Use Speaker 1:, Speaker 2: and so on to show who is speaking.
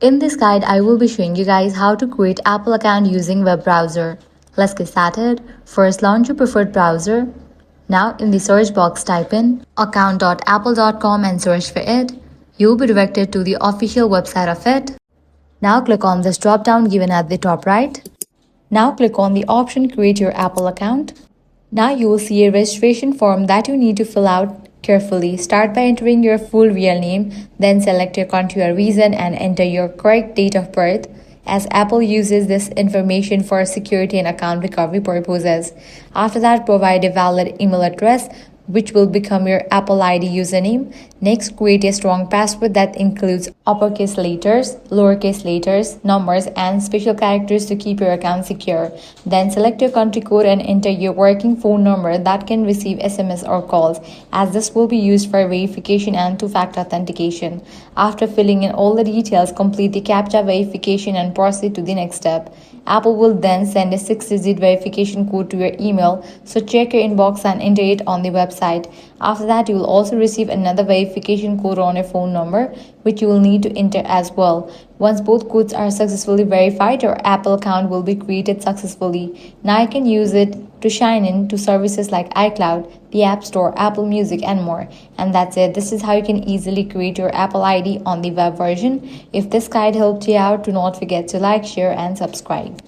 Speaker 1: In this guide, I will be showing you guys how to create Apple account using web browser. Let's get started. First, launch your preferred browser. Now in the search box type in account.apple.com and search for it. You will be directed to the official website of it. Now click on this drop down given at the top right. Now click on the option create your Apple account. Now you will see a registration form that you need to fill out carefully. Start by entering your full real name, then select your country or region and enter your correct date of birth, as Apple uses this information for security and account recovery purposes. After that, provide a valid email address, which will become your Apple ID username. Next, create a strong password that includes uppercase letters, lowercase letters, numbers, and special characters to keep your account secure. Then select your country code and enter your working phone number that can receive SMS or calls, as this will be used for verification and two-factor authentication. After filling in all the details, complete the CAPTCHA verification and proceed to the next step. Apple will then send a 6-digit verification code to your email, so check your inbox and enter it on the website. After that, you will also receive another verification code on your phone number, which you will need to enter as well. Once both codes are successfully verified, your Apple account will be created successfully. Now you can use it to sign in to services like iCloud, the App Store, Apple Music, and more. And that's it. This is how you can easily create your Apple ID on the web version. If this guide helped you out, do not forget to like, share, and subscribe.